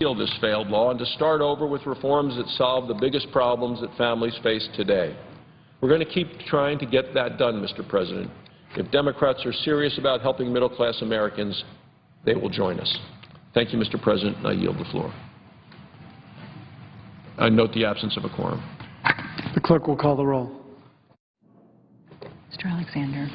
repeal this failed law and to start over with reforms that solve the biggest problems that families face today. We're going to keep trying to get that done, Mr. President. If Democrats are serious about helping middle-class Americans, they will join us. Thank you, Mr. President, and I yield the floor. I note the absence of a quorum. The clerk will call the roll. Mr. Alexander.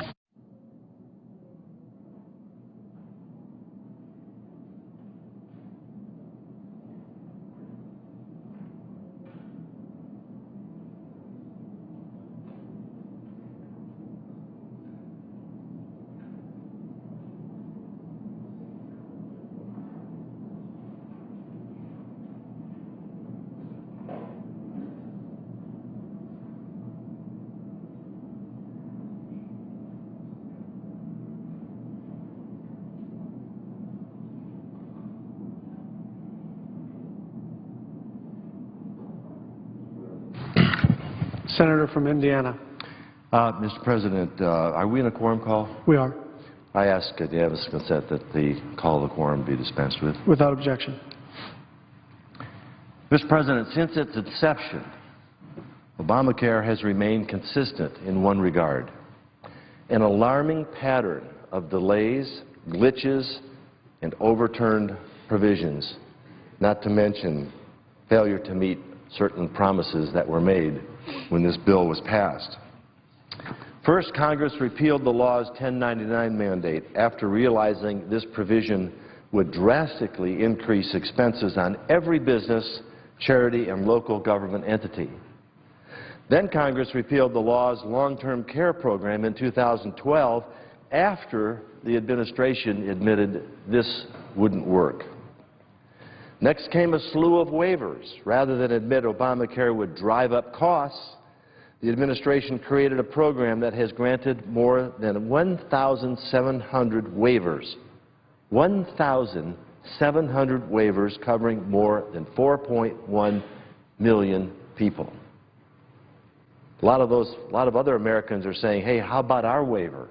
Senator from Indiana. Mr. President, are we in a quorum call? We are. I ask unanimous consent that the call of the quorum be dispensed with. Without objection. Mr. President, since its inception, Obamacare has remained consistent in one regard: an alarming pattern of delays, glitches, and overturned provisions, not to mention failure to meet certain promises that were made when this bill was passed. First, Congress repealed the law's 1099 mandate after realizing this provision would drastically increase expenses on every business, charity, and local government entity. Then Congress repealed the law's long-term care program in 2012 after the administration admitted this wouldn't work. Next came a slew of waivers. Rather than admit Obamacare would drive up costs, the administration created a program that has granted more than 1,700 waivers. 1,700 waivers covering more than 4.1 million people. A lot of other Americans are saying, hey, how about our waiver?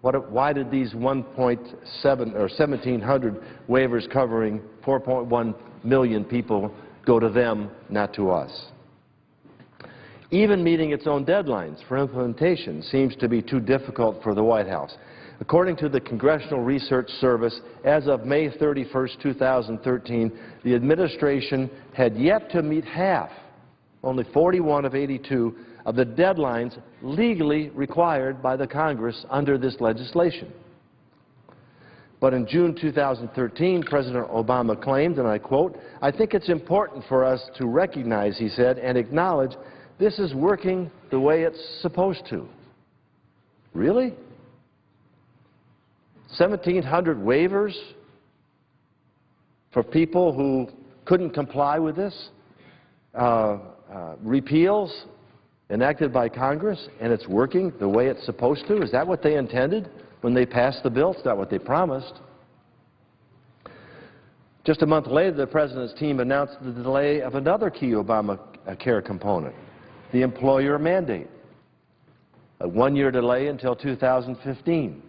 Why did these 1,700 waivers covering 4.1 million people go to them, not to us? Even meeting its own deadlines for implementation seems to be too difficult for the White House. According to the Congressional Research Service, as of May 31st, 2013, the administration had yet to meet half, only 41 of 82, of the deadlines legally required by the Congress under this legislation. But in June 2013, President Obama claimed, and I quote, "I think it's important for us to recognize," he said, "and acknowledge this is working the way it's supposed to." Really? 1,700 waivers for people who couldn't comply with this? Repeals enacted by Congress, and it's working the way it's supposed to? Is that what they intended when they passed the bill? It's not what they promised. Just a month later, the President's team announced the delay of another key Obamacare component, the employer mandate, a one-year delay until 2015,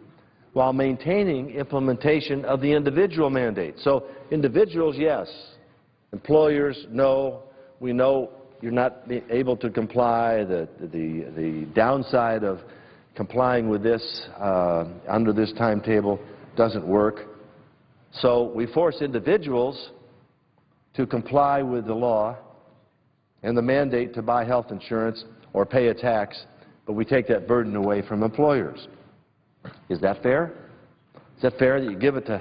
while maintaining implementation of the individual mandate. So individuals, yes. Employers, no. We know you're not able to comply. The downside of complying with this under this timetable doesn't work. So we force individuals to comply with the law and the mandate to buy health insurance or pay a tax, but we take that burden away from employers. Is that fair? Is that fair that you give it to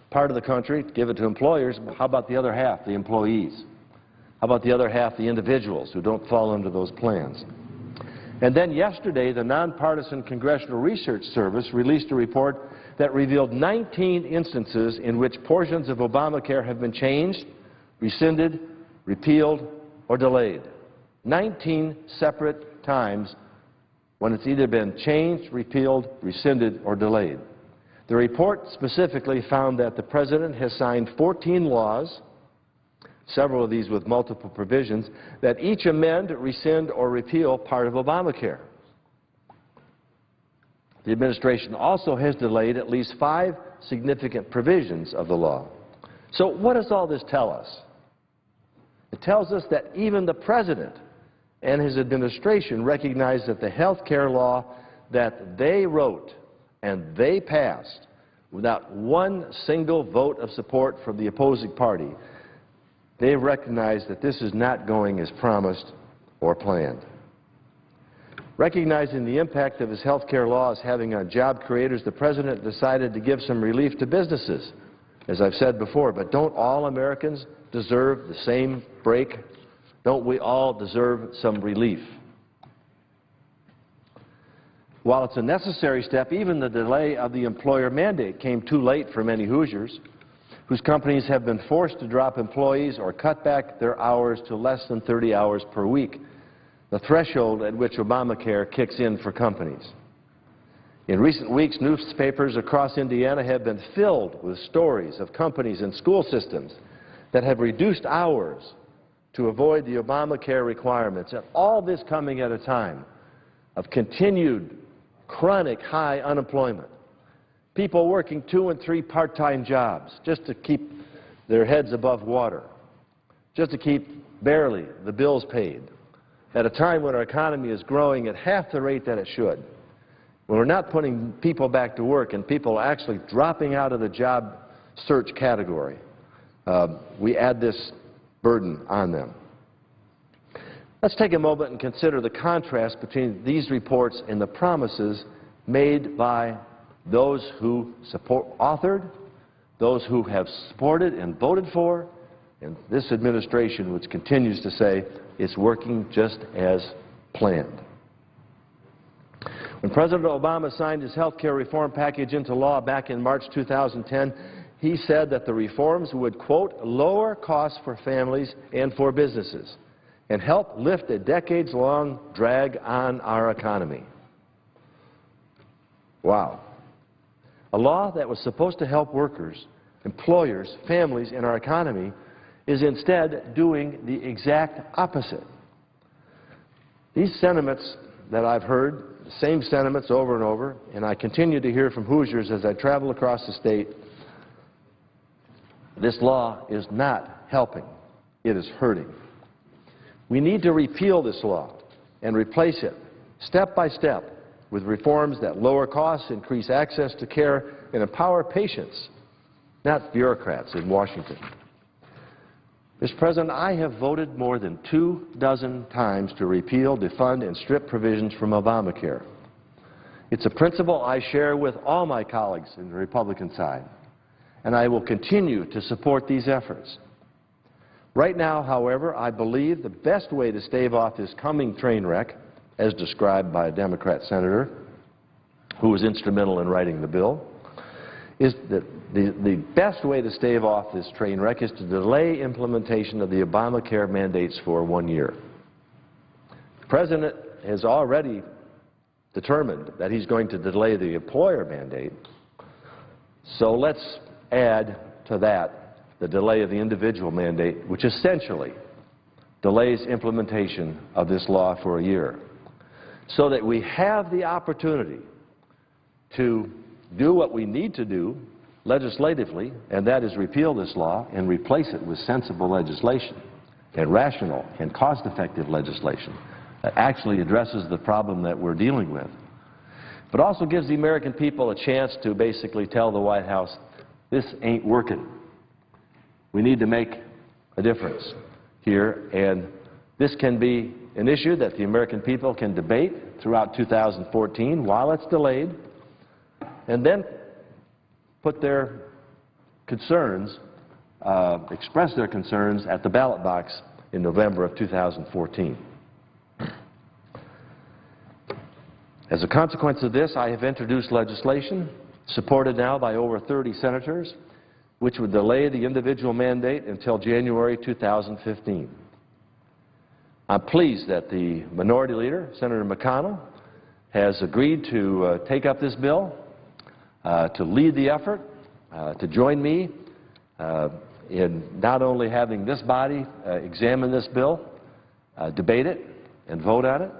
part of the country, give it to employers, but how about the other half, the employees? How about the other half, the individuals who don't fall under those plans? And then yesterday, the nonpartisan Congressional Research Service released a report that revealed 19 instances in which portions of Obamacare have been changed, rescinded, repealed, or delayed. 19 separate times when it's either been changed, repealed, rescinded, or delayed. The report specifically found that the President has signed 14 laws, several of these with multiple provisions, that each amend, rescind, or repeal part of Obamacare. The administration also has delayed at least 5 significant provisions of the law. So what does all this tell us? It tells us that even the President and his administration recognize that the health care law that they wrote and they passed without one single vote of support from the opposing party, they recognize that this is not going as promised or planned. Recognizing the impact of his health care law is having on job creators, the President decided to give some relief to businesses, as I've said before. But don't all Americans deserve the same break? Don't we all deserve some relief? While it's a necessary step, even the delay of the employer mandate came too late for many Hoosiers, whose companies have been forced to drop employees or cut back their hours to less than 30 hours per week, the threshold at which Obamacare kicks in for companies. In recent weeks, newspapers across Indiana have been filled with stories of companies and school systems that have reduced hours to avoid the Obamacare requirements, and all this coming at a time of continued chronic high unemployment. People working 2 and 3 part-time jobs just to keep their heads above water, just to keep barely the bills paid, at a time when our economy is growing at half the rate that it should, when we're not putting people back to work and people are actually dropping out of the job search category. We add this burden on them. Let's take a moment and consider the contrast between these reports and the promises made by those who authored, those who have supported and voted for, and this administration which continues to say it's working just as planned. When President Obama signed his health care reform package into law back in March 2010, he said that the reforms would, quote, lower costs for families and for businesses and help lift a decades-long drag on our economy. Wow. A law that was supposed to help workers, employers, families, and our economy is instead doing the exact opposite. These sentiments that I've heard, the same sentiments over and over, and I continue to hear from Hoosiers as I travel across the state, this law is not helping. It is hurting. We need to repeal this law and replace it, step by step, with reforms that lower costs, increase access to care, and empower patients, not bureaucrats in Washington. Mr. President, I have voted more than 24 times to repeal, defund, and strip provisions from Obamacare. It's a principle I share with all my colleagues in the Republican side, and I will continue to support these efforts. Right now, however, I believe the best way to stave off this coming train wreck, as described by a Democrat senator who was instrumental in writing the bill, is that the best way to stave off this train wreck is to delay implementation of the Obamacare mandates for 1 year. The President has already determined that he's going to delay the employer mandate, so let's add to that the delay of the individual mandate, which essentially delays implementation of this law for 1 year, so that we have the opportunity to do what we need to do legislatively, and that is repeal this law and replace it with sensible legislation and rational and cost-effective legislation that actually addresses the problem that we're dealing with, but also gives the American people a chance to basically tell the White House, this ain't working. We need to make a difference here, and this can be an issue that the American people can debate throughout 2014 while it's delayed, and then put their concerns, express their concerns at the ballot box in November of 2014. As a consequence of this, I have introduced legislation, supported now by over 30 senators, which would delay the individual mandate until January 2015. I'm pleased that the Minority Leader, Senator McConnell, has agreed to take up this bill, to lead the effort, to join me in not only having this body examine this bill, debate it, and vote on it,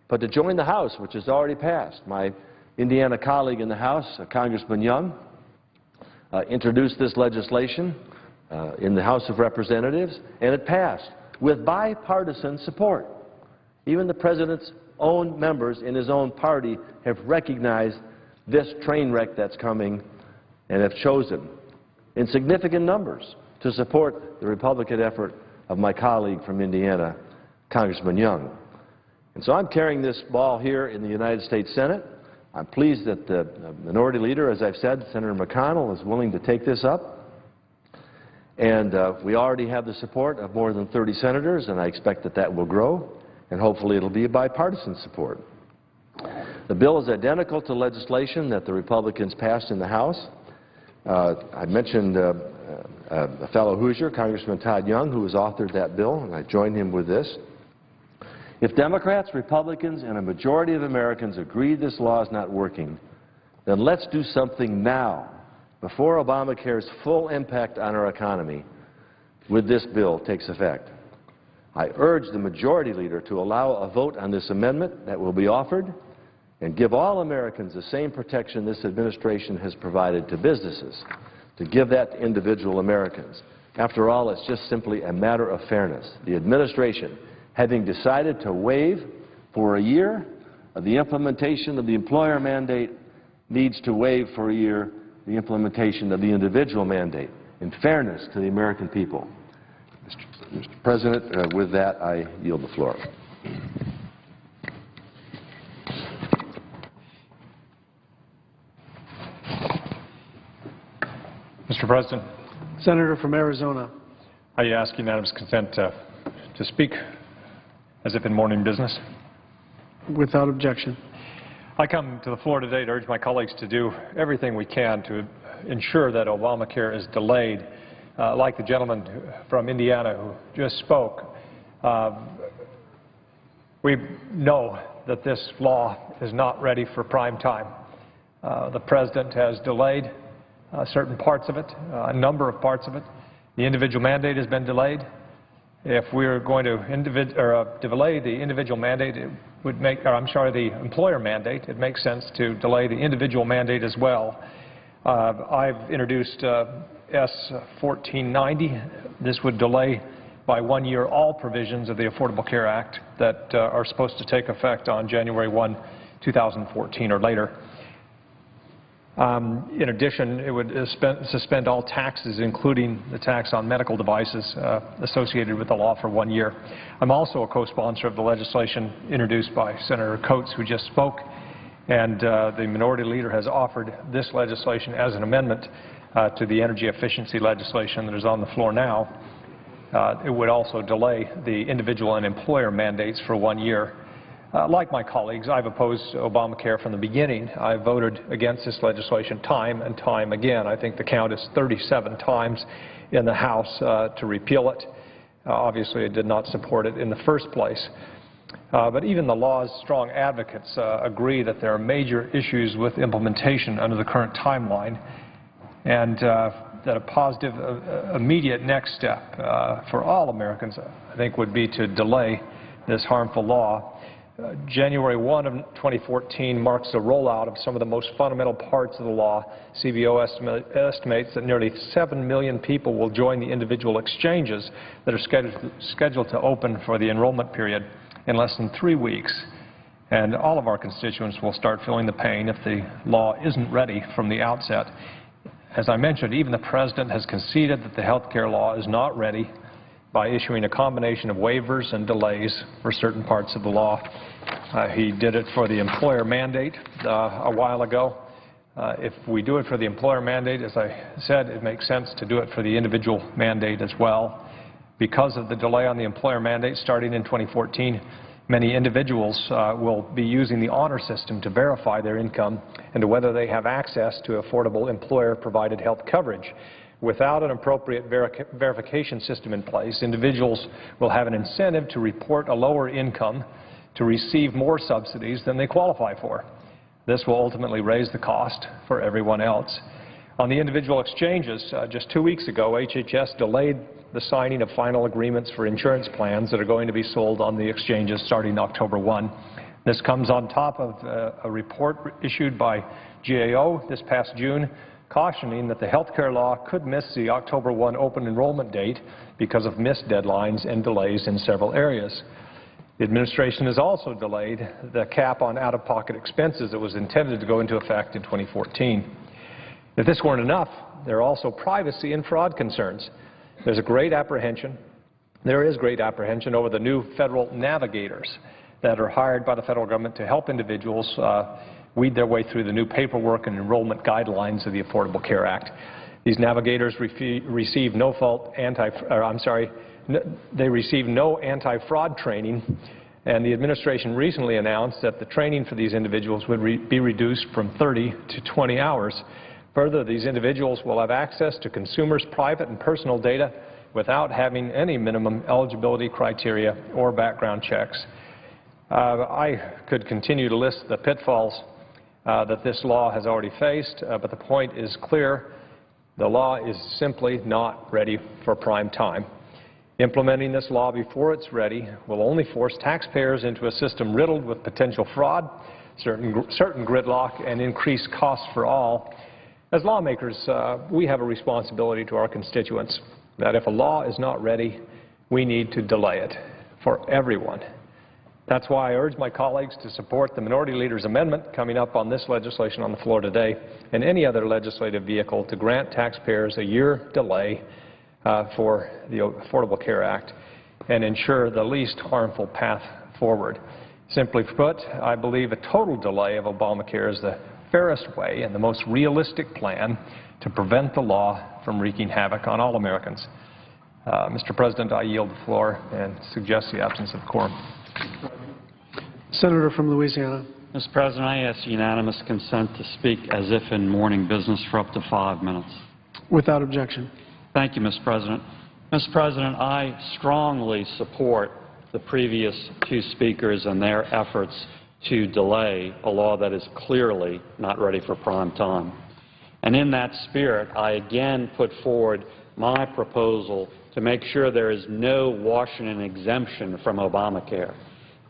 but to join the House, which has already passed. My Indiana colleague in the House, Congressman Young, introduced this legislation in the House of Representatives, and it passed with bipartisan support. Even the President's own members in his own party have recognized this train wreck that's coming and have chosen in significant numbers to support the Republican effort of my colleague from Indiana, Congressman Young. And so I'm carrying this ball here in the United States Senate. I'm pleased that the minority leader, as I've said, Senator McConnell, is willing to take this up. And we already have the support of more than 30 senators, and I expect that that will grow, and hopefully it'll be a bipartisan support. The bill is identical to legislation that the Republicans passed in the House. I mentioned a fellow Hoosier, Congressman Todd Young, who has authored that bill, and I joined him with this. If Democrats, Republicans, and a majority of Americans agree this law is not working, then let's do something now, before Obamacare's full impact on our economy with this bill takes effect. I urge the majority leader to allow a vote on this amendment that will be offered and give all Americans the same protection this administration has provided to businesses, to give that to individual Americans. After all, it's just simply a matter of fairness. The administration, having decided to waive for a year the implementation of the employer mandate, needs to waive for a year the implementation of the individual mandate, in fairness to the American people. Mr. President, with that, I yield the floor. Mr. President, Senator from Arizona. I ask unanimous consent to speak as if in morning business. Without objection. I come to the floor today to urge my colleagues to do everything we can to ensure that Obamacare is delayed. Like the gentleman from Indiana who just spoke, we know that this law is not ready for prime time. The President has delayed certain parts of it, a number of parts of it. The individual mandate has been delayed. If we are going to delay the individual mandate, it would make, the employer mandate, it makes sense to delay the individual mandate as well. I've introduced S-1490. This would delay by 1 year all provisions of the Affordable Care Act that are supposed to take effect on January 1, 2014 or later. In addition, it would suspend all taxes, including the tax on medical devices associated with the law for 1 year. I'm also a co-sponsor of the legislation introduced by Senator Coates, who just spoke, and the minority leader has offered this legislation as an amendment to the energy efficiency legislation that is on the floor now. It would also delay the individual and employer mandates for 1 year. Like my colleagues, I've opposed Obamacare from the beginning. I voted against this legislation time and time again. I think the count is 37 times in the House to repeal it. Obviously, I did not support it in the first place. But even the law's strong advocates agree that there are major issues with implementation under the current timeline, and that a positive, immediate next step for all Americans, I think, would be to delay this harmful law. January 1 of 2014 marks the rollout of some of the most fundamental parts of the law. CBO estimates that nearly 7 million people will join the individual exchanges that are scheduled to open for the enrollment period in less than 3 weeks. And all of our constituents will start feeling the pain if the law isn't ready from the outset. As I mentioned, even the President has conceded that the health care law is not ready by issuing a combination of waivers and delays for certain parts of the law. He did it for the employer mandate a while ago. If we do it for the employer mandate, as I said, it makes sense to do it for the individual mandate as well. Because of the delay on the employer mandate starting in 2014, many individuals will be using the honor system to verify their income and to whether they have access to affordable employer-provided health coverage. Without an appropriate verification system in place, individuals will have an incentive to report a lower income to receive more subsidies than they qualify for. This will ultimately raise the cost for everyone else. On the individual exchanges, just 2 weeks ago, HHS delayed the signing of final agreements for insurance plans that are going to be sold on the exchanges starting October 1. This comes on top of a report issued by GAO this past June cautioning that the health care law could miss the October 1 open enrollment date because of missed deadlines and delays in several areas. The administration has also delayed the cap on out-of-pocket expenses that was intended to go into effect in 2014. If this weren't enough, there are also privacy and fraud concerns. There is great apprehension over the new federal navigators that are hired by the federal government to help individuals weed their way through the new paperwork and enrollment guidelines of the Affordable Care Act. These navigators receive no anti-fraud training, and the administration recently announced that the training for these individuals would be reduced from 30 to 20 hours. Further, these individuals will have access to consumers' private and personal data without having any minimum eligibility criteria or background checks. I could continue to list the pitfalls that this law has already faced, but the point is clear. The law is simply not ready for prime time. Implementing this law before it's ready will only force taxpayers into a system riddled with potential fraud, certain gridlock, and increased costs for all. As lawmakers, we have a responsibility to our constituents that if a law is not ready, we need to delay it for everyone. That's why I urge my colleagues to support the Minority Leader's amendment coming up on this legislation on the floor today and any other legislative vehicle to grant taxpayers a year delay for the Affordable Care Act and ensure the least harmful path forward. Simply put, I believe a total delay of Obamacare is the fairest way and the most realistic plan to prevent the law from wreaking havoc on all Americans. Mr. President, I yield the floor and suggest the absence of quorum. Senator from Louisiana. Mr. President, I ask unanimous consent to speak as if in morning business for up to 5 minutes. Without objection. Thank you, Mr. President. Mr. President, I strongly support the previous two speakers and their efforts to delay a law that is clearly not ready for prime time. And in that spirit, I again put forward my proposal to make sure there is no Washington exemption from Obamacare.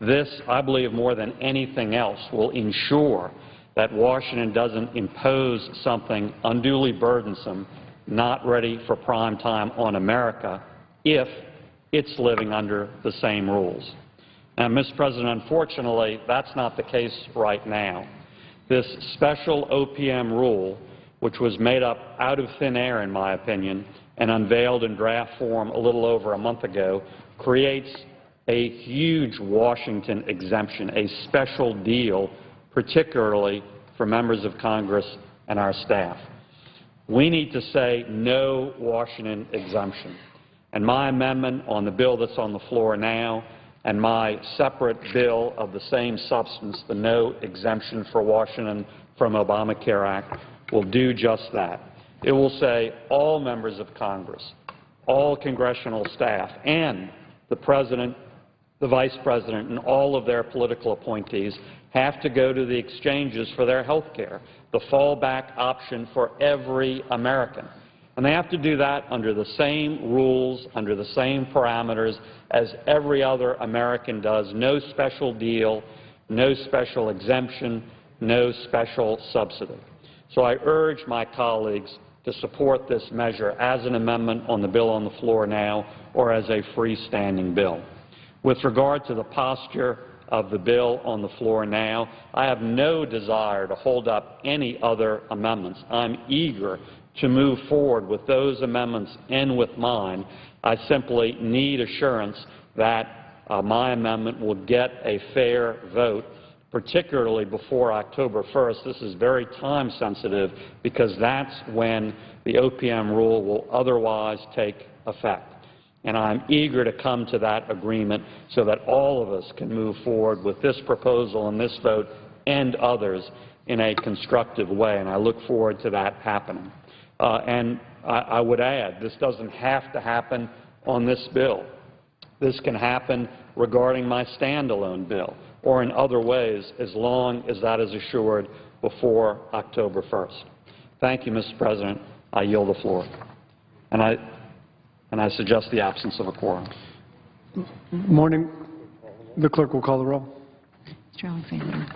This, I believe, more than anything else, will ensure that Washington doesn't impose something unduly burdensome, not ready for prime time on America, if it's living under the same rules. Now, Mr. President, unfortunately, that's not the case right now. This special OPM rule, which was made up out of thin air, in my opinion, and unveiled in draft form a little over a month ago, creates a huge Washington exemption, a special deal, particularly for members of Congress and our staff. We need to say no Washington exemption. And my amendment on the bill that's on the floor now and my separate bill of the same substance, the No Exemption for Washington from Obamacare Act, will do just that. It will say all members of Congress, all congressional staff, and the President, the Vice President, and all of their political appointees have to go to the exchanges for their health care, the fallback option for every American. And they have to do that under the same rules, under the same parameters as every other American does. No special deal, no special exemption, no special subsidy. So I urge my colleagues to support this measure as an amendment on the bill on the floor now or as a freestanding bill. With regard to the posture of the bill on the floor now, I have no desire to hold up any other amendments. I'm eager to move forward with those amendments and with mine. I simply need assurance that my amendment will get a fair vote, particularly before October 1st. This is very time sensitive because that's when the OPM rule will otherwise take effect. And I'm eager to come to that agreement so that all of us can move forward with this proposal and this vote and others in a constructive way, and I look forward to that happening. And I would add, this doesn't have to happen on this bill. This can happen regarding my standalone bill or in other ways as long as that is assured before October 1st. Thank you, Mr. President. I yield the floor. And I suggest the absence of a quorum. Morning. The clerk will call the roll. Mr. Alexander.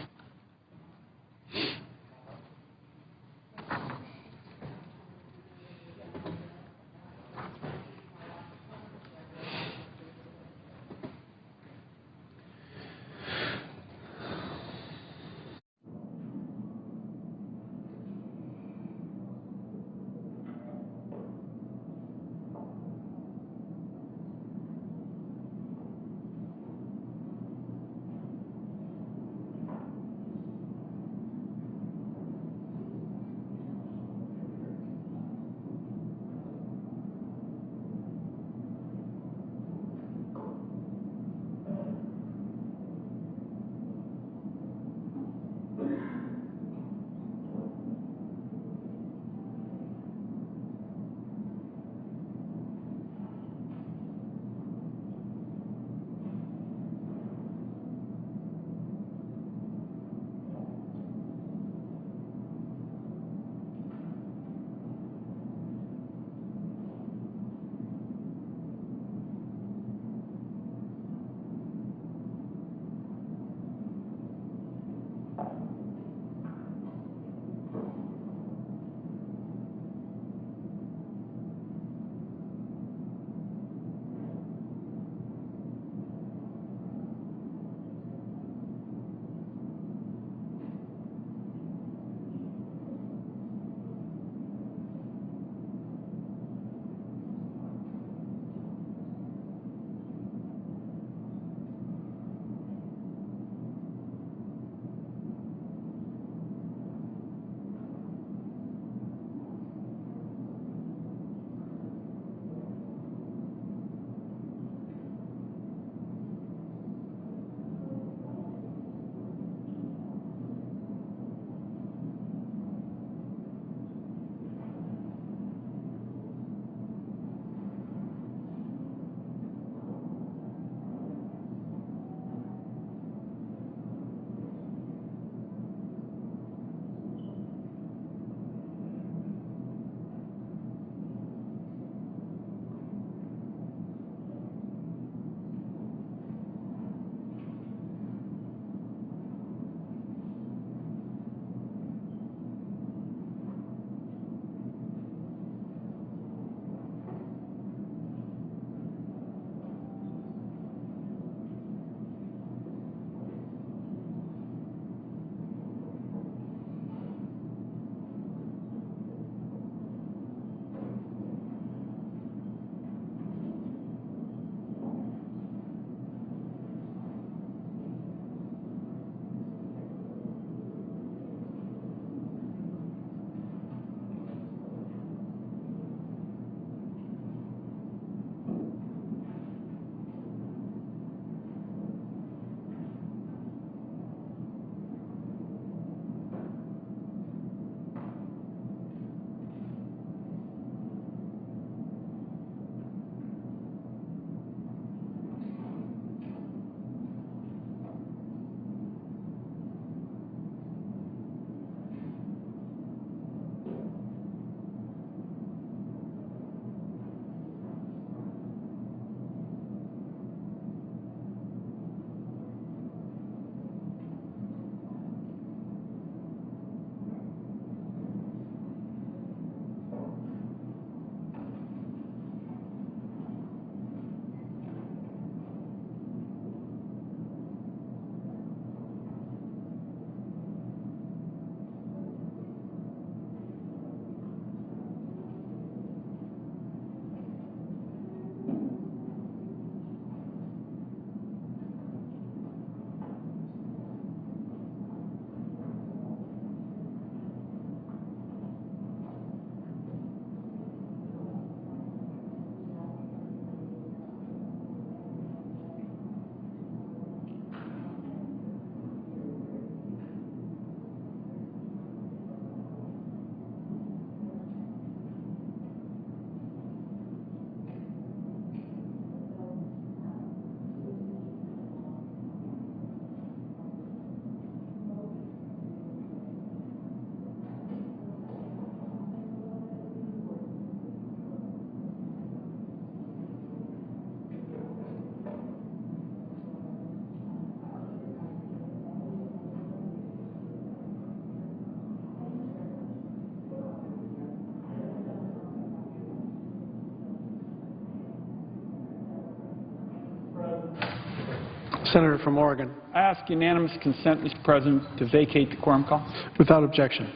Senator from Oregon. I ask unanimous consent, Mr. President, to vacate the quorum call. Without objection.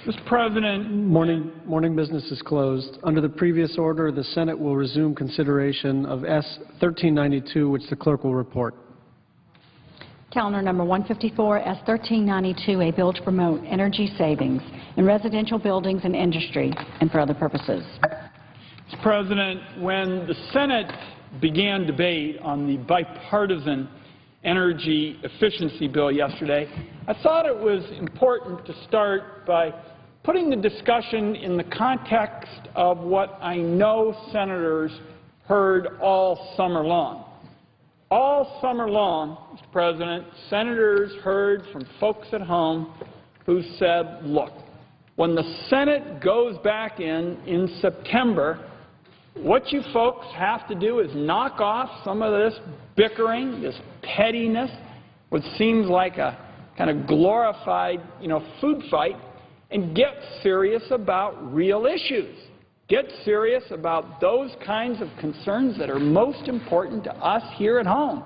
Mr. President, Morning business is closed. Under the previous order, the Senate will resume consideration of S. 1392, which the clerk will report. Calendar number 154, S. 1392, a bill to promote energy savings in residential buildings and industry and for other purposes. Mr. President, when the Senate began debate on the bipartisan energy efficiency bill yesterday, I thought it was important to start by putting the discussion in the context of what I know senators heard all summer long. All summer long, Mr. President, senators heard from folks at home who said, look, when the Senate goes back in September, what you folks have to do is knock off some of this bickering, this pettiness, what seems like a kind of glorified, food fight, and get serious about real issues. Get serious about those kinds of concerns that are most important to us here at home.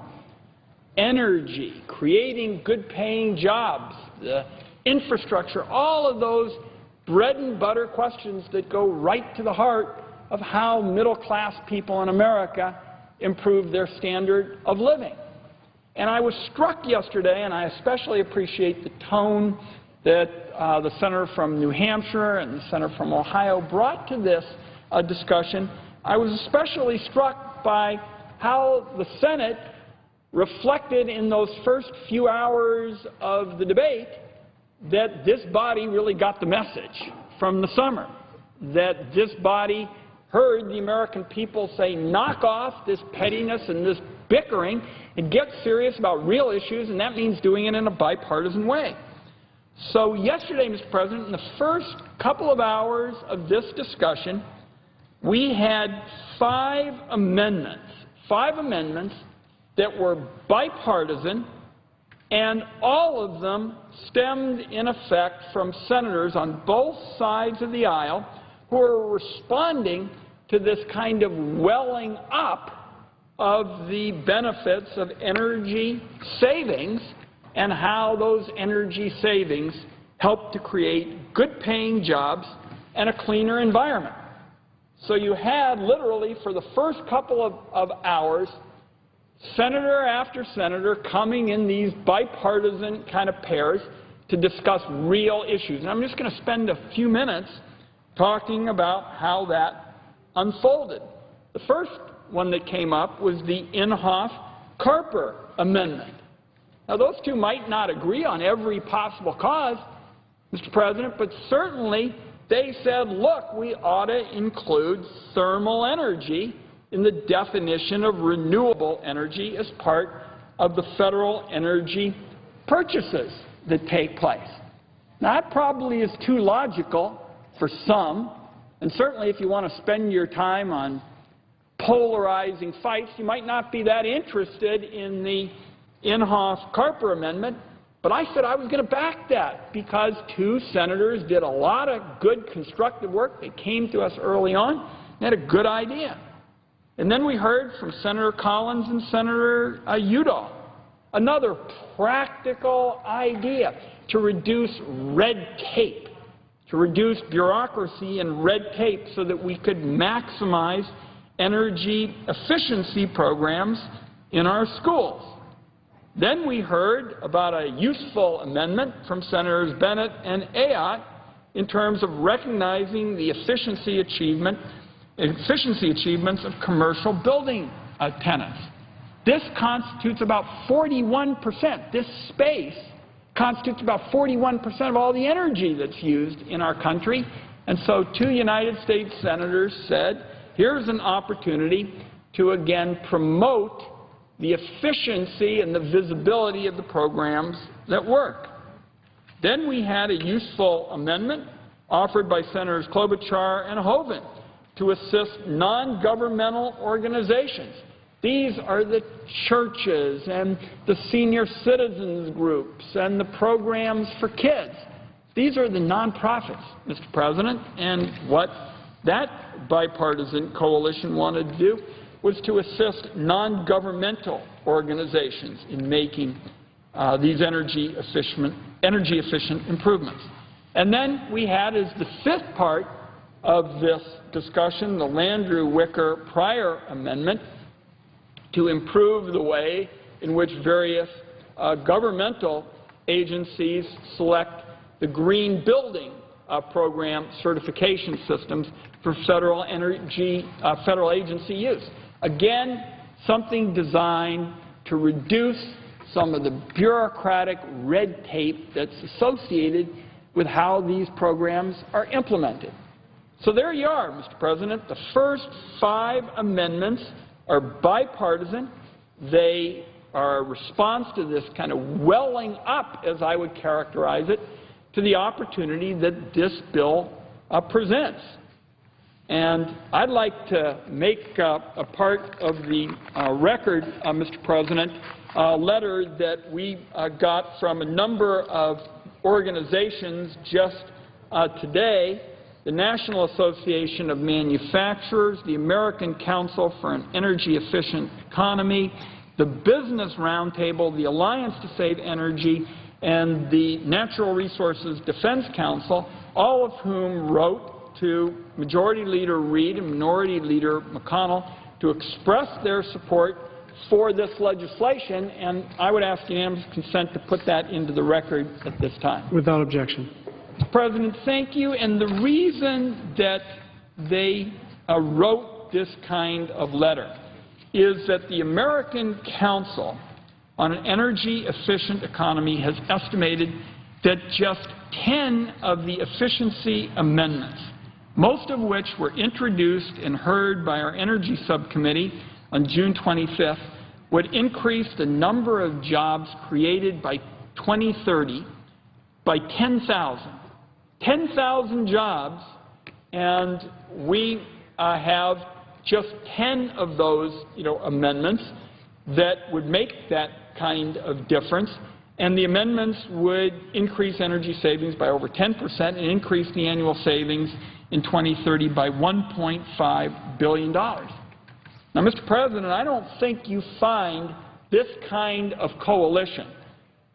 Energy, creating good-paying jobs, the infrastructure, all of those bread-and-butter questions that go right to the heart of how middle-class people in America improve their standard of living. And I was struck yesterday, and I especially appreciate the tone that the senator from New Hampshire and the senator from Ohio brought to this discussion. I was especially struck by how the Senate reflected in those first few hours of the debate that this body really got the message from the summer, that this body heard the American people say, knock off this pettiness and this bickering and get serious about real issues, and that means doing it in a bipartisan way. So yesterday, Mr. President, in the first couple of hours of this discussion, we had five amendments that were bipartisan, and all of them stemmed, in effect, from senators on both sides of the aisle who are responding to this kind of welling up of the benefits of energy savings and how those energy savings help to create good-paying jobs and a cleaner environment. So you had literally for the first couple of hours, senator after senator coming in these bipartisan kind of pairs to discuss real issues. And I'm just going to spend a few minutes talking about how that unfolded. The first one that came up was the Inhofe-Carper amendment. Now, those two might not agree on every possible cause, Mr. President, but certainly they said, look, we ought to include thermal energy in the definition of renewable energy as part of the federal energy purchases that take place. Now, that probably is too logical for some, and certainly if you want to spend your time on polarizing fights, you might not be that interested in the Inhofe-Carper amendment, but I said I was going to back that because two senators did a lot of good constructive work. They came to us early on and had a good idea. And then we heard from Senator Collins and Senator Udall, another practical idea to reduce red tape, to reduce bureaucracy and red tape so that we could maximize energy efficiency programs in our schools. Then we heard about a useful amendment from Senators Bennett and Ayotte in terms of recognizing the efficiency achievements of commercial building tenants. This constitutes about 41%. This space constitutes about 41% of all the energy that's used in our country. And so two United States senators said, here's an opportunity to again promote the efficiency and the visibility of the programs that work. Then we had a useful amendment offered by Senators Klobuchar and Hoeven to assist non-governmental organizations. These are the churches and the senior citizens groups and the programs for kids. These are the nonprofits, Mr. President, and what that bipartisan coalition wanted to do was to assist non-governmental organizations in making these energy-efficient improvements. And then we had, as the fifth part of this discussion, the Landrieu Wicker Pryor Amendment to improve the way in which various governmental agencies select the green building program certification systems for federal agency use. Again, something designed to reduce some of the bureaucratic red tape that's associated with how these programs are implemented. So there you are, Mr. President. The first 5 amendments are bipartisan. They are a response to this kind of welling up, as I would characterize it, to the opportunity that this bill presents. And I'd like to make a part of the record, Mr. President, a letter that we got from a number of organizations just today: the National Association of Manufacturers, the American Council for an Energy Efficient Economy, the Business Roundtable, the Alliance to Save Energy, and the Natural Resources Defense Council, all of whom wrote to Majority Leader Reid and Minority Leader McConnell to express their support for this legislation, and I would ask unanimous consent to put that into the record at this time. Without objection. Mr. President, thank you. And the reason that they wrote this kind of letter is that the American Council on an Energy-Efficient Economy has estimated that just 10 of the efficiency amendments, most of which were introduced and heard by our Energy Subcommittee on June 25th, would increase the number of jobs created by 2030 by 10,000. 10,000 jobs, and we have just 10 of those, amendments that would make that kind of difference. And the amendments would increase energy savings by over 10% and increase the annual savings in 2030 by $1.5 billion. Now, Mr. President, I don't think you find this kind of coalition,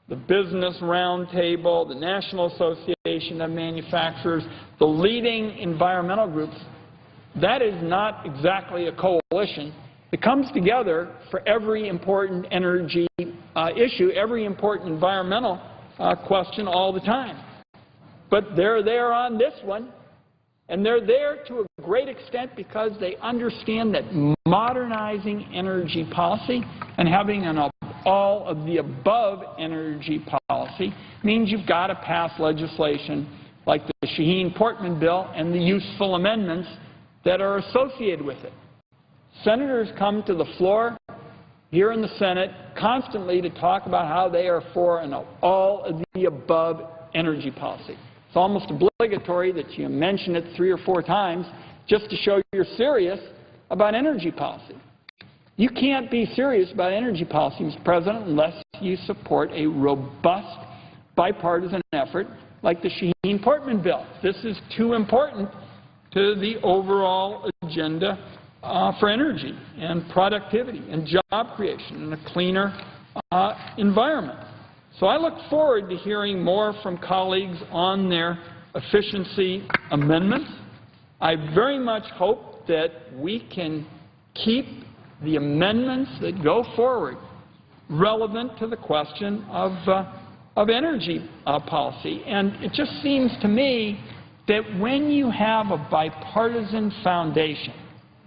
the Business Roundtable, the National Association of Manufacturers, the leading environmental groups. That is not exactly a coalition. It comes together for every important energy issue, every important environmental question all the time. But they're there on this one, and they're there to a great extent because they understand that modernizing energy policy and having an all-of-the-above energy policy means you've got to pass legislation like the Shaheen-Portman bill and the useful amendments that are associated with it. Senators come to the floor here in the Senate constantly to talk about how they are for an all-of-the-above energy policy. It's almost obligatory that you mention it 3 or 4 times just to show you're serious about energy policy. You can't be serious about energy policy, Mr. President, unless you support a robust bipartisan effort like the Shaheen-Portman bill. This is too important to the overall agenda for energy and productivity and job creation and a cleaner environment. So I look forward to hearing more from colleagues on their efficiency amendments. I very much hope that we can keep the amendments that go forward relevant to the question of energy policy. And it just seems to me that when you have a bipartisan foundation,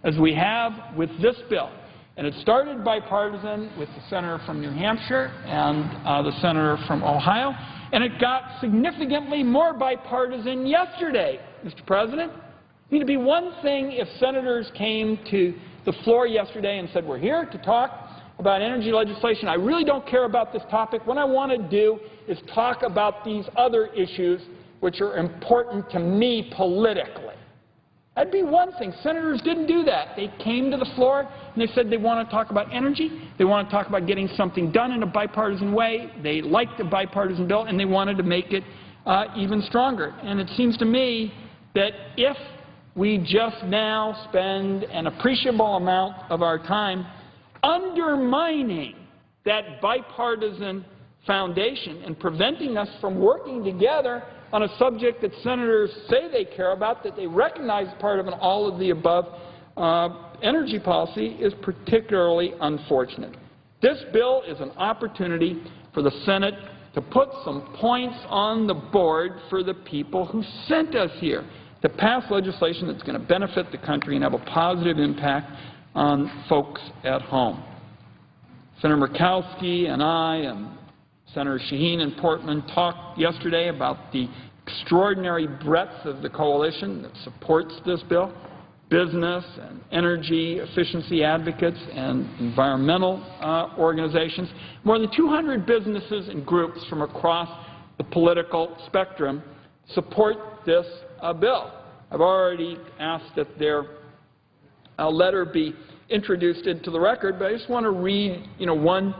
as we have with this bill, and it started bipartisan with the senator from New Hampshire and the senator from Ohio, and it got significantly more bipartisan yesterday, Mr. President. I mean, it'd be one thing if senators came to the floor yesterday and said, we're here to talk about energy legislation. I really don't care about this topic. What I want to do is talk about these other issues which are important to me politically. That'd be one thing. Senators didn't do that. They came to the floor and they said they want to talk about energy. They want to talk about getting something done in a bipartisan way. They liked the bipartisan bill and they wanted to make it even stronger. And it seems to me that if we just now spend an appreciable amount of our time undermining that bipartisan foundation and preventing us from working together on a subject that senators say they care about, that they recognize part of an all-of-the-above energy policy, is particularly unfortunate. This bill is an opportunity for the Senate to put some points on the board for the people who sent us here, to pass legislation that's going to benefit the country and have a positive impact on folks at home. Senator Murkowski and I and Senator Shaheen and Portman talked yesterday about the extraordinary breadth of the coalition that supports this bill. Business and energy efficiency advocates and environmental organizations. More than 200 businesses and groups from across the political spectrum support this bill. I've already asked that their letter be introduced into the record, but I just want to read, one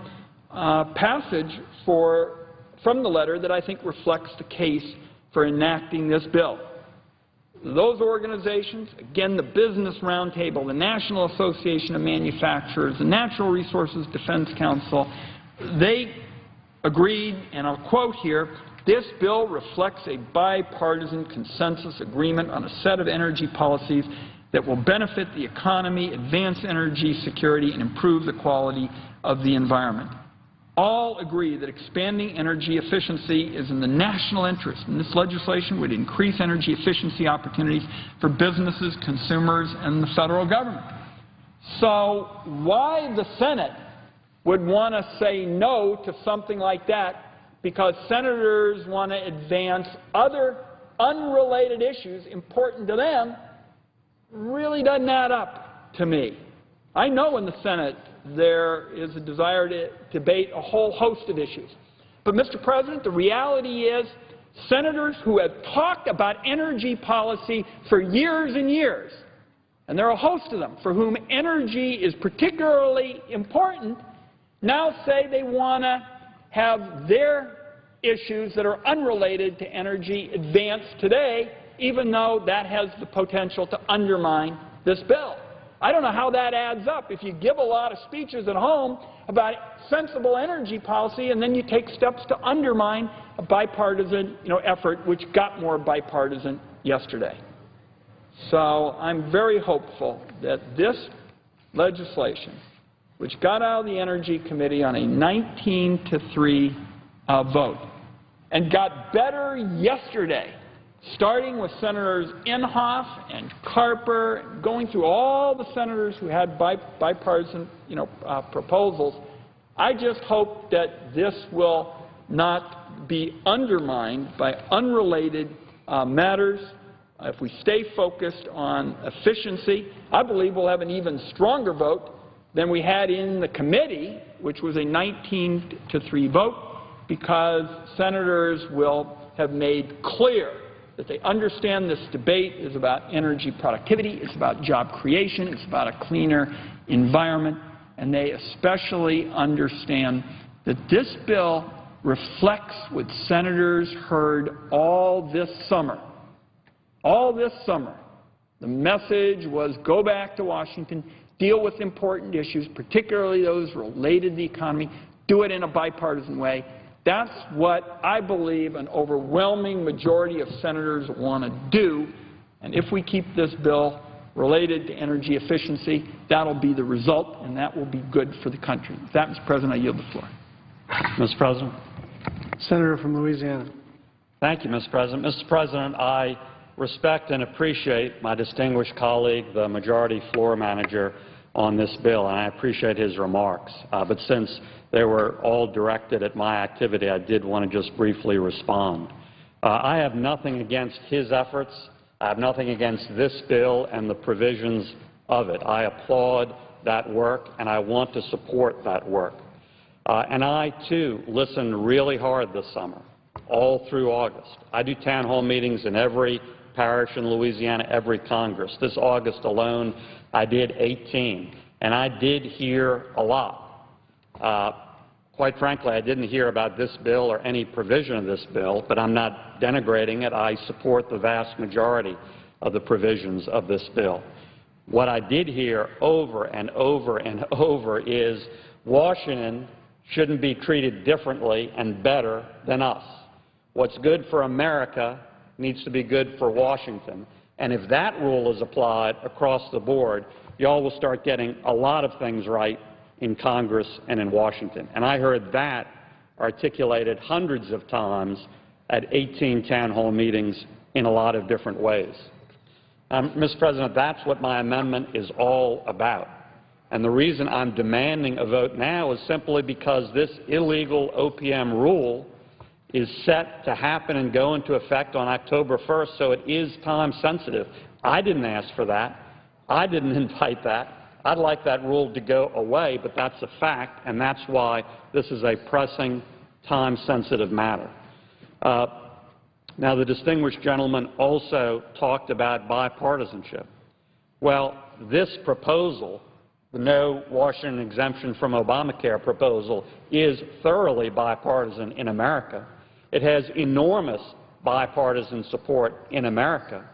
passage from the letter that I think reflects the case for enacting this bill. Those organizations, again, the Business Roundtable, the National Association of Manufacturers, the Natural Resources Defense Council, they agreed, and I'll quote here, "This bill reflects a bipartisan consensus agreement on a set of energy policies that will benefit the economy, advance energy security, and improve the quality of the environment. All agree that expanding energy efficiency is in the national interest, and this legislation would increase energy efficiency opportunities for businesses, consumers, and the federal government." So why the Senate would want to say no to something like that, because senators want to advance other unrelated issues important to them, really doesn't add up to me. I know in the Senate there is a desire to debate a whole host of issues. But, Mr. President, the reality is senators who have talked about energy policy for years and years, and there are a host of them for whom energy is particularly important, now say they want to have their issues that are unrelated to energy advanced today, even though that has the potential to undermine this bill. I don't know how that adds up. If you give a lot of speeches at home about sensible energy policy and then you take steps to undermine a bipartisan effort which got more bipartisan yesterday. So I'm very hopeful that this legislation, which got out of the Energy Committee on a 19-3 vote and got better yesterday, starting with Senators Inhofe and Carper, going through all the senators who had bipartisan proposals, I just hope that this will not be undermined by unrelated matters. If we stay focused on efficiency, I believe we'll have an even stronger vote than we had in the committee, which was a 19-3 vote, because senators will have made clear that they understand this debate is about energy productivity, it's about job creation, it's about a cleaner environment, and they especially understand that this bill reflects what senators heard all this summer. All this summer, the message was go back to Washington, deal with important issues, particularly those related to the economy, do it in a bipartisan way. That's what I believe an overwhelming majority of senators want to do, and if we keep this bill related to energy efficiency, that'll be the result, and that will be good for the country. With that, Mr. President, I yield the floor. Mr. President. Senator from Louisiana. Thank you, Mr. President. Mr. President, I respect and appreciate my distinguished colleague, the majority floor manager, on this bill, and I appreciate his remarks. But since they were all directed at my activity, I did want to just briefly respond. I have nothing against his efforts. I have nothing against this bill and the provisions of it. I applaud that work, and I want to support that work. And I, too, listened really hard this summer, all through August. I do town hall meetings in every parish in Louisiana, every Congress. This August alone, I did 18, and I did hear a lot. Quite frankly, I didn't hear about this bill or any provision of this bill, but I'm not denigrating it. I support the vast majority of the provisions of this bill. What I did hear over and over and over is Washington shouldn't be treated differently and better than us. What's good for America needs to be good for Washington. And if that rule is applied across the board, y'all will start getting a lot of things right in Congress and in Washington. And I heard that articulated hundreds of times at 18 town hall meetings in a lot of different ways. Mr. President, that's what my amendment is all about. And the reason I'm demanding a vote now is simply because this illegal OPM rule is set to happen and go into effect on October 1st, so it is time sensitive. I didn't ask for that. I didn't invite that. I'd like that rule to go away, but that's a fact, and that's why this is a pressing, time-sensitive matter. Now, the distinguished gentleman also talked about bipartisanship. Well, this proposal, the no Washington exemption from Obamacare proposal, is thoroughly bipartisan in America. It has enormous bipartisan support in America.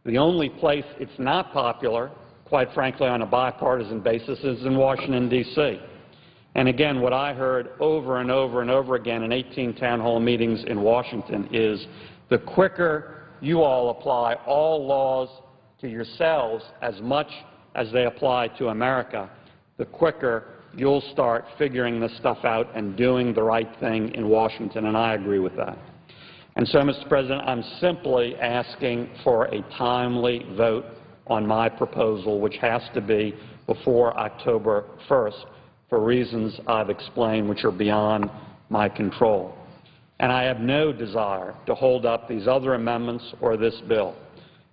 The only place it's not popular, quite frankly, on a bipartisan basis is in Washington, D.C. And again, what I heard over and over and over again in 18 town hall meetings in Washington is the quicker you all apply all laws to yourselves as much as they apply to America, the quicker you'll start figuring this stuff out and doing the right thing in Washington, and I agree with that. And so, Mr. President, I'm simply asking for a timely vote on my proposal, which has to be before October 1st for reasons I've explained, which are beyond my control. And I have no desire to hold up these other amendments or this bill.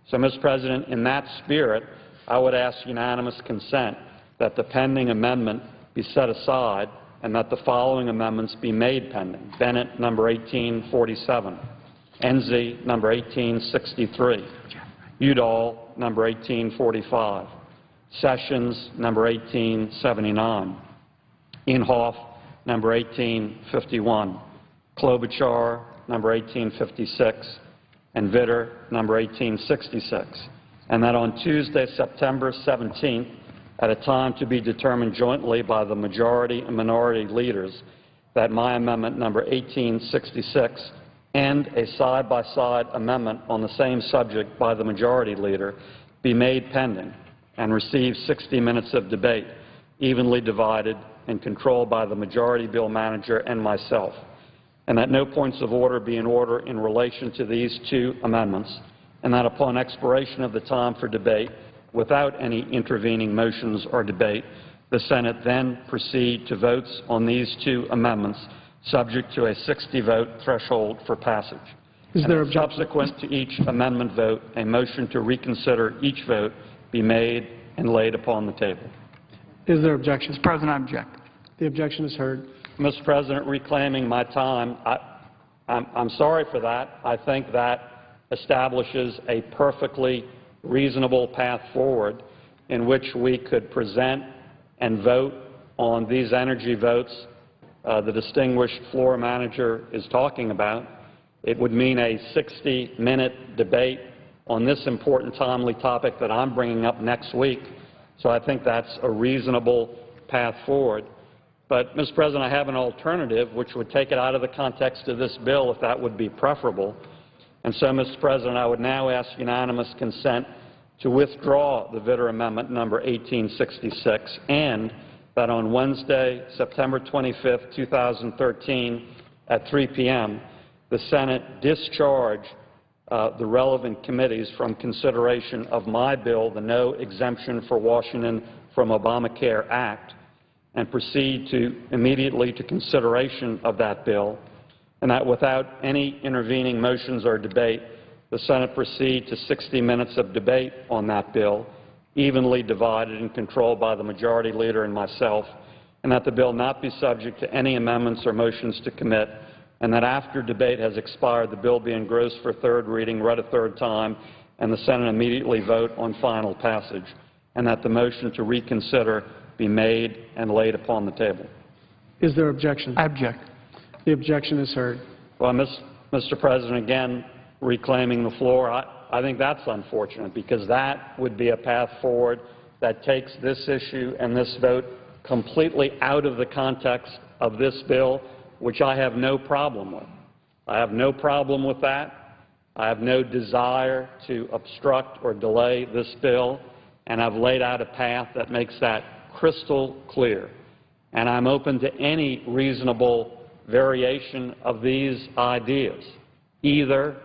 So, Mr. President, in that spirit, I would ask unanimous consent that the pending amendment be set aside and that the following amendments be made pending. Bennett, number 1847. Enzi, number 1863. Udall, number 1845. Sessions, number 1879. Inhofe, number 1851. Klobuchar, number 1856, and Vitter, number 1866, and that on Tuesday, September 17th, at a time to be determined jointly by the majority and minority leaders, that my amendment number 1866 and a side-by-side amendment on the same subject by the majority leader be made pending and receive 60 minutes of debate, evenly divided and controlled by the majority bill manager and myself, and that no points of order be in order in relation to these two amendments, and that upon expiration of the time for debate, without any intervening motions or debate, the Senate then proceed to votes on these two amendments, subject to a 60-vote threshold for passage. Is there objection? Subsequent to each amendment vote, a motion to reconsider each vote be made and laid upon the table. Is there objection? Mr. President, I object. The objection is heard. Mr. President, reclaiming my time, I'm sorry for that. I think that establishes a perfectly reasonable path forward in which we could present and vote on these energy votes the distinguished floor manager is talking about. It would mean a 60-minute debate on this important, timely topic that I'm bringing up next week. So I think that's a reasonable path forward. But, Mr. President, I have an alternative which would take it out of the context of this bill if that would be preferable. And so, Mr. President, I would now ask unanimous consent to withdraw the Vitter Amendment number 1866 and that on Wednesday, September 25, 2013, at 3 p.m., the Senate discharge the relevant committees from consideration of my bill, the No Exemption for Washington from Obamacare Act, and proceed immediately to consideration of that bill, and that without any intervening motions or debate, the Senate proceed to 60 minutes of debate on that bill, evenly divided and controlled by the majority leader and myself, and that the bill not be subject to any amendments or motions to commit, and that after debate has expired, the bill be engrossed for third reading, read a third time, and the Senate immediately vote on final passage, and that the motion to reconsider be made and laid upon the table. Is there objection? I object. The objection is heard. Well, Mr. President, again, reclaiming the floor, I think that's unfortunate, because that would be a path forward that takes this issue and this vote completely out of the context of this bill, which I have no problem with. I have no problem with that. I have no desire to obstruct or delay this bill, and I've laid out a path that makes that crystal clear. And I'm open to any reasonable variation of these ideas, either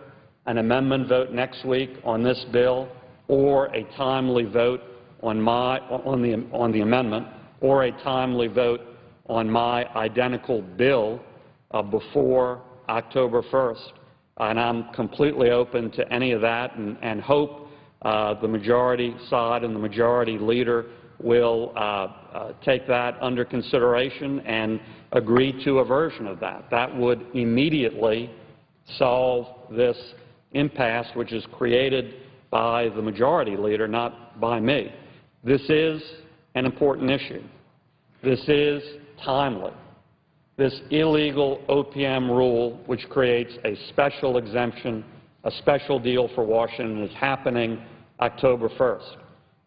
an amendment vote next week on this bill, or a timely vote on the amendment, or a timely vote on my identical bill before October 1st. And I'm completely open to any of that, and hope the majority side and the majority leader will take that under consideration and agree to a version of that. That would immediately solve this impasse, which is created by the majority leader, not by me. This is an important issue. This is timely. This illegal OPM rule, which creates a special exemption, a special deal for Washington, is happening October 1st.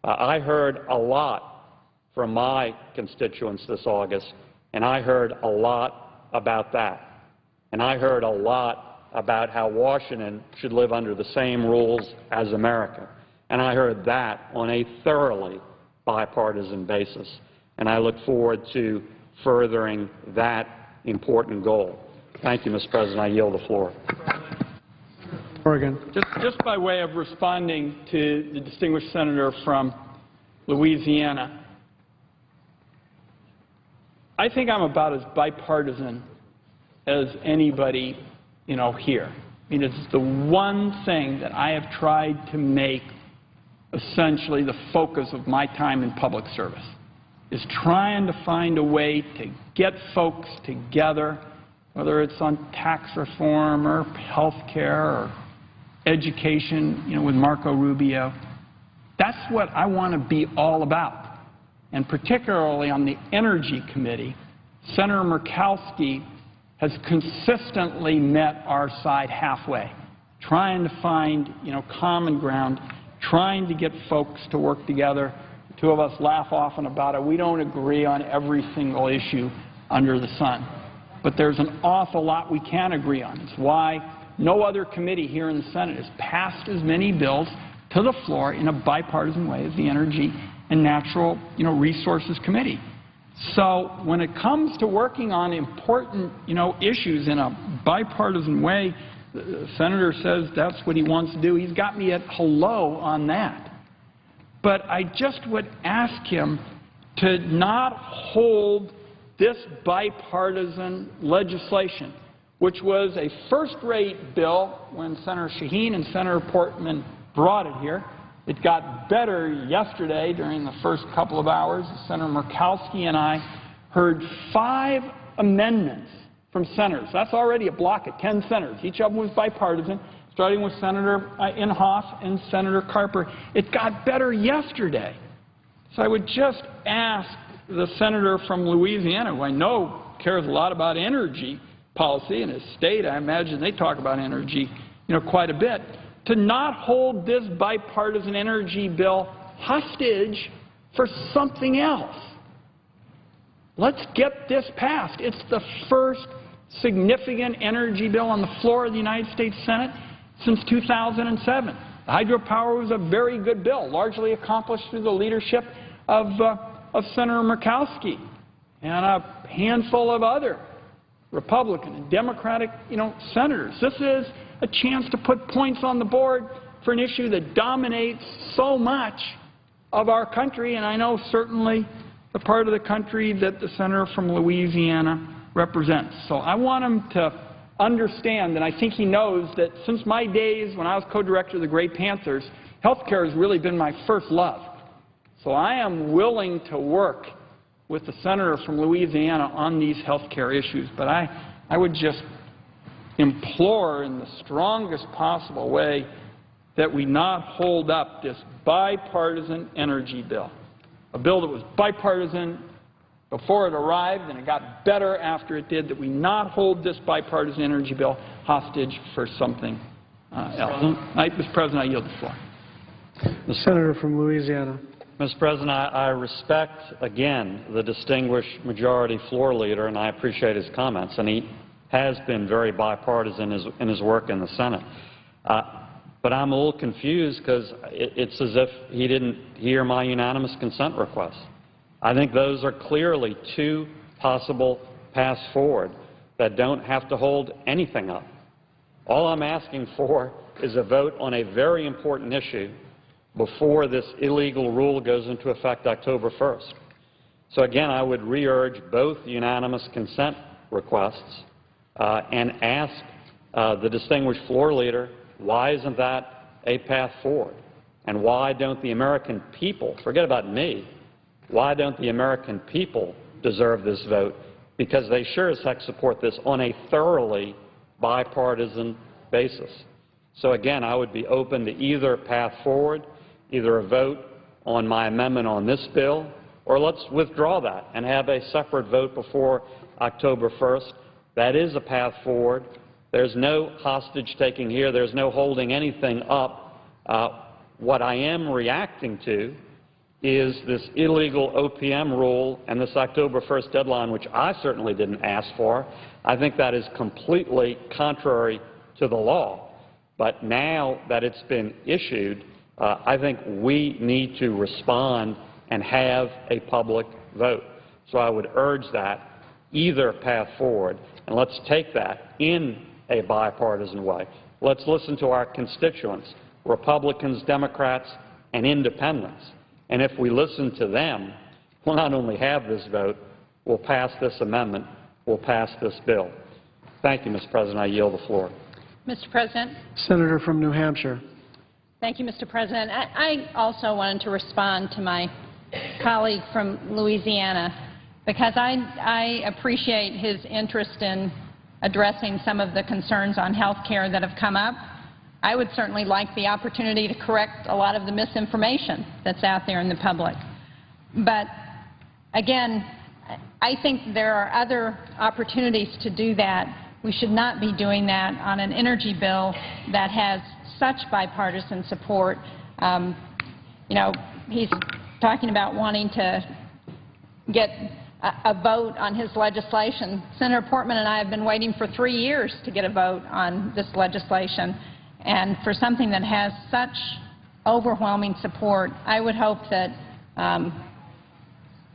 I heard a lot from my constituents this August, and I heard a lot about that. And I heard a lot about how Washington should live under the same rules as America. And I heard that on a thoroughly bipartisan basis. And I look forward to furthering that important goal. Thank you, Mr. President. I yield the floor. Oregon. Just by way of responding to the distinguished senator from Louisiana, I think I'm about as bipartisan as anybody, here. I mean, it's the one thing that I have tried to make essentially the focus of my time in public service, is trying to find a way to get folks together, whether it's on tax reform or health care or education, with Marco Rubio. That's what I want to be all about. And particularly on the Energy Committee, Senator Murkowski has consistently met our side halfway, trying to find, common ground, trying to get folks to work together. The two of us laugh often about it. We don't agree on every single issue under the sun. But there's an awful lot we can agree on. It's why no other committee here in the Senate has passed as many bills to the floor in a bipartisan way as the Energy and Natural Resources Committee. So when it comes to working on important, issues in a bipartisan way, the senator says that's what he wants to do. He's got me at hello on that. But I just would ask him to not hold this bipartisan legislation, which was a first-rate bill when Senator Shaheen and Senator Portman brought it here. It got better yesterday during the first couple of hours. Senator Murkowski and I heard 5 amendments from senators. That's already a block of 10 senators. Each of them was bipartisan, starting with Senator Inhofe and Senator Carper. It got better yesterday. So I would just ask the senator from Louisiana, who I know cares a lot about energy policy in his state. I imagine they talk about energy, quite a bit, to not hold this bipartisan energy bill hostage for something else. Let's get this passed. It's the first significant energy bill on the floor of the United States Senate since 2007. The hydropower was a very good bill, largely accomplished through the leadership of Senator Murkowski and a handful of other Republican and Democratic, senators. This is a chance to put points on the board for an issue that dominates so much of our country, and I know certainly the part of the country that the senator from Louisiana represents. So I want him to understand, and I think he knows, that since my days when I was co-director of the Gray Panthers, health care has really been my first love. So I am willing to work with the senator from Louisiana on these health care issues, but I would just implore in the strongest possible way that we not hold up this bipartisan energy bill, a bill that was bipartisan before it arrived and it got better after it did, that we not hold this bipartisan energy bill hostage for something else. Mr. President, I yield the floor. The senator from Louisiana. Mr. President, I respect, again, the distinguished majority floor leader, and I appreciate his comments, and he has been very bipartisan in his work in the Senate. But I'm a little confused because it's as if he didn't hear my unanimous consent request. I think those are clearly two possible paths forward that don't have to hold anything up. All I'm asking for is a vote on a very important issue before this illegal rule goes into effect October 1st. So again, I would re-urge both unanimous consent requests and ask the distinguished floor leader, why isn't that a path forward? And why don't the American people, forget about me, why don't the American people deserve this vote? Because they sure as heck support this on a thoroughly bipartisan basis. So again, I would be open to either path forward, either a vote on my amendment on this bill, or let's withdraw that and have a separate vote before October 1st. That is a path forward. There's no hostage-taking here. There's no holding anything up. What I am reacting to is this illegal OPM rule and this October 1st deadline, which I certainly didn't ask for. I think that is completely contrary to the law. But now that it's been issued, I think we need to respond and have a public vote. So I would urge that, either path forward, and let's take that in a bipartisan way. Let's listen to our constituents, Republicans, Democrats, and independents. And if we listen to them, we'll not only have this vote, we'll pass this amendment, we'll pass this bill. Thank you, Mr. President. I yield the floor. Mr. President. Senator from New Hampshire. Thank you, Mr. President. I also wanted to respond to my colleague from Louisiana because I appreciate his interest in addressing some of the concerns on health care that have come up. I would certainly like the opportunity to correct a lot of the misinformation that's out there in the public. But again, I think there are other opportunities to do that. We should not be doing that on an energy bill that has such bipartisan support. You know, he's talking about wanting to get a vote on his legislation. Senator Portman and I have been waiting for 3 years to get a vote on this legislation. And for something that has such overwhelming support, I would hope that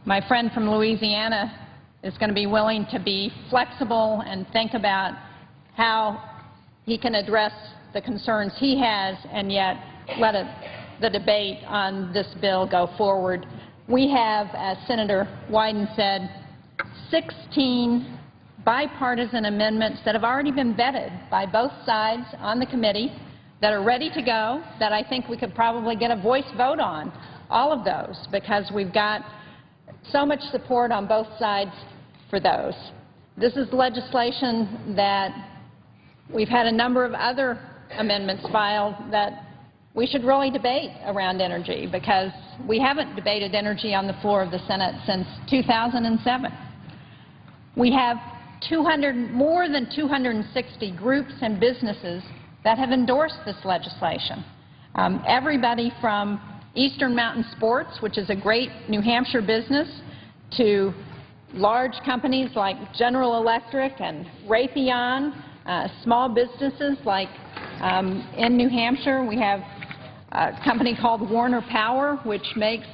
my friend from Louisiana is going to be willing to be flexible and think about how he can address the concerns he has and yet let the debate on this bill go forward. We have, as Senator Wyden said, 16 bipartisan amendments that have already been vetted by both sides on the committee that are ready to go, that I think we could probably get a voice vote on, all of those, because we've got so much support on both sides for those. This is legislation that we've had a number of other amendments filed that we should really debate around energy, because we haven't debated energy on the floor of the Senate since 2007. We have more than 260 groups and businesses that have endorsed this legislation. Everybody from Eastern Mountain Sports, which is a great New Hampshire business, to large companies like General Electric and Raytheon, small businesses like in New Hampshire. We have a company called Warner Power, which makes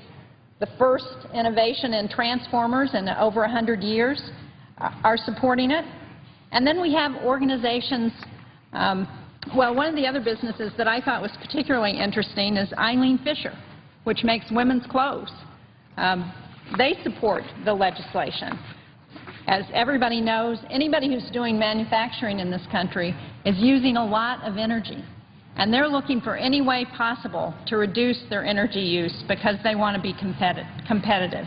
the first innovation in transformers in over 100 years, are supporting it. And then we have organizations, well, one of the other businesses that I thought was particularly interesting is Eileen Fisher, which makes women's clothes. They support the legislation. As everybody knows, anybody who's doing manufacturing in this country is using a lot of energy, and they're looking for any way possible to reduce their energy use because they want to be competitive.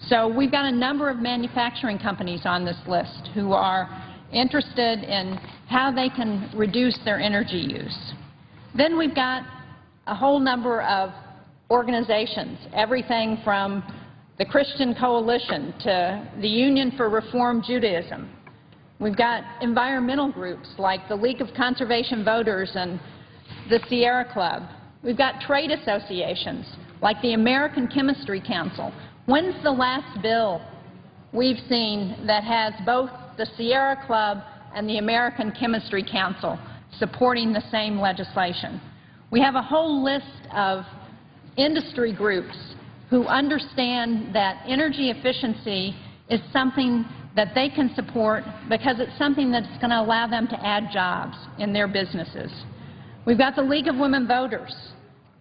So we've got a number of manufacturing companies on this list who are interested in how they can reduce their energy use. Then we've got a whole number of organizations, everything from the Christian Coalition to the Union for Reform Judaism. We've got environmental groups like the League of Conservation Voters and the Sierra Club. We've got trade associations like the American Chemistry Council. When's the last bill we've seen that has both the Sierra Club and the American Chemistry Council supporting the same legislation? We have a whole list of industry groups who understand that energy efficiency is something that they can support because it's something that's going to allow them to add jobs in their businesses. We've got the League of Women Voters,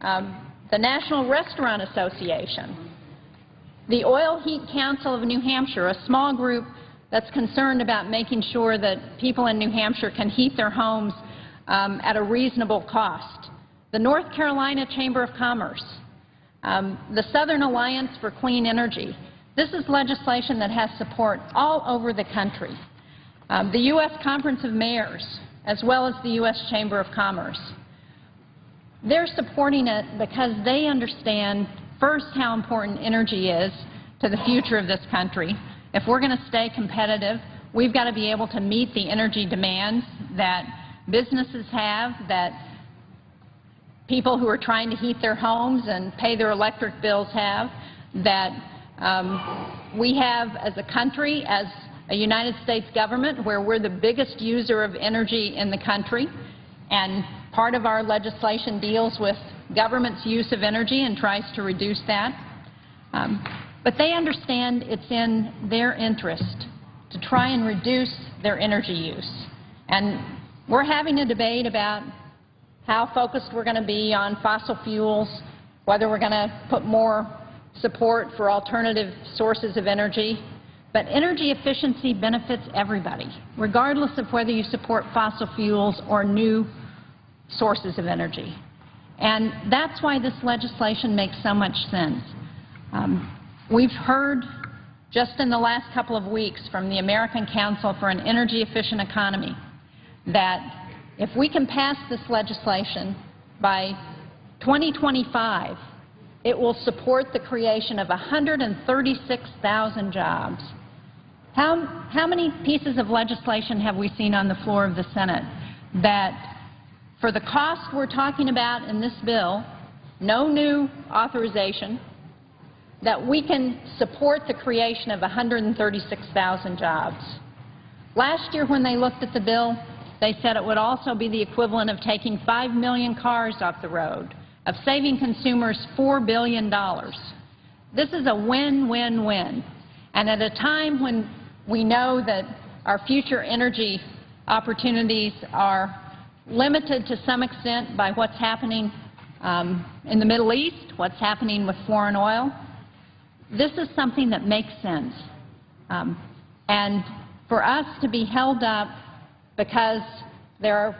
the National Restaurant Association, the Oil Heat Council of New Hampshire, a small group that's concerned about making sure that people in New Hampshire can heat their homes at a reasonable cost, the North Carolina Chamber of Commerce, the Southern Alliance for Clean Energy. This is legislation that has support all over the country. The U.S. Conference of Mayors, as well as the U.S. Chamber of Commerce. They're supporting it because they understand, first, how important energy is to the future of this country. If we're going to stay competitive, we've got to be able to meet the energy demands that businesses have, that people who are trying to heat their homes and pay their electric bills have, that we have as a country, as a United States government, where we're the biggest user of energy in the country, and part of our legislation deals with government's use of energy and tries to reduce that. But they understand it's in their interest to try and reduce their energy use. And we're having a debate about how focused we're going to be on fossil fuels, whether we're going to put more support for alternative sources of energy. But energy efficiency benefits everybody, regardless of whether you support fossil fuels or new sources of energy. And that's why this legislation makes so much sense. We've heard just in the last couple of weeks from the American Council for an Energy Efficient Economy that if we can pass this legislation by 2025, it will support the creation of 136,000 jobs. How many pieces of legislation have we seen on the floor of the Senate that, for the cost we're talking about in this bill, no new authorization, that we can support the creation of 136,000 jobs? Last year when they looked at the bill, they said it would also be the equivalent of taking 5 million cars off the road, of saving consumers $4 billion. This is a win-win-win. And at a time when we know that our future energy opportunities are limited to some extent by what's happening in the Middle East, what's happening with foreign oil, this is something that makes sense. And for us to be held up because there are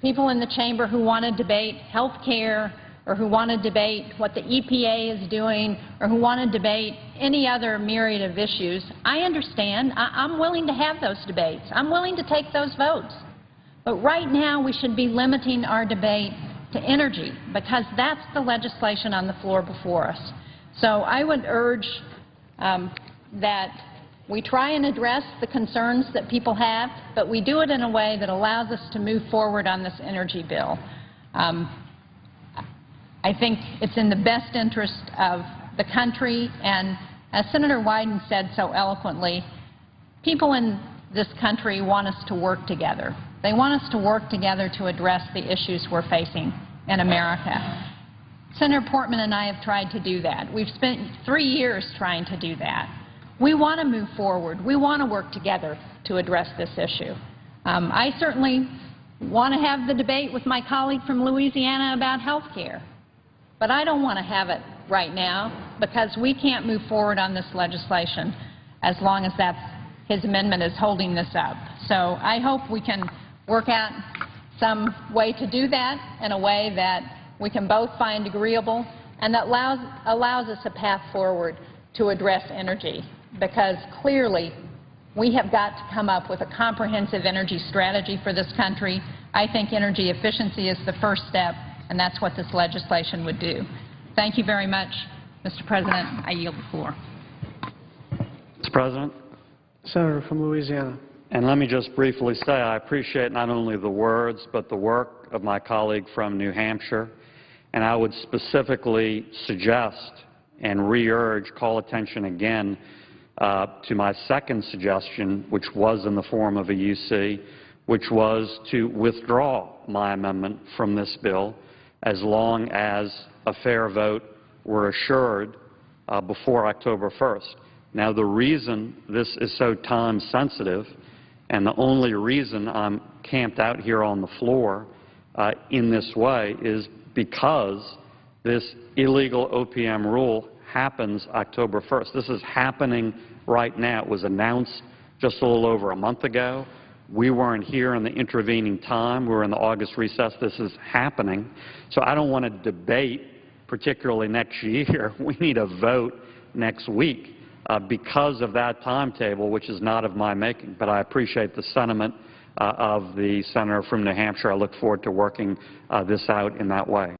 people in the chamber who want to debate health care, or who want to debate what the EPA is doing, or who want to debate any other myriad of issues, I understand. I'm willing to have those debates. I'm willing to take those votes. But right now we should be limiting our debate to energy, because that's the legislation on the floor before us. So I would urge that we try and address the concerns that people have, but we do it in a way that allows us to move forward on this energy bill. I think it's in the best interest of the country, and as Senator Wyden said so eloquently, people in this country want us to work together. They want us to work together to address the issues we're facing in America. Senator Portman and I have tried to do that. We've spent 3 years trying to do that. We want to move forward. We want to work together to address this issue. I certainly want to have the debate with my colleague from Louisiana about health care. But I don't want to have it right now, because we can't move forward on this legislation as long as his amendment is holding this up. So I hope we can work out some way to do that in a way that we can both find agreeable and that allows us a path forward to address energy, because clearly we have got to come up with a comprehensive energy strategy for this country. I think energy efficiency is the first step, and that's what this legislation would do. Thank you very much, Mr. President. I yield the floor. Mr. President. Senator from Louisiana. And let me just briefly say I appreciate not only the words but the work of my colleague from New Hampshire, and I would specifically suggest and re-urge, call attention again to my second suggestion, which was in the form of a UC, which was to withdraw my amendment from this bill as long as a fair vote were assured before October 1st. Now, the reason this is so time-sensitive and the only reason I'm camped out here on the floor in this way is because this illegal OPM rule happens October 1st. This is happening right now. It was announced just a little over a month ago. We weren't here in the intervening time. We were in the August recess. This is happening. So I don't want to debate, particularly next year. We need a vote next week because of that timetable, which is not of my making. But I appreciate the sentiment of the senator from New Hampshire. I look forward to working this out in that way.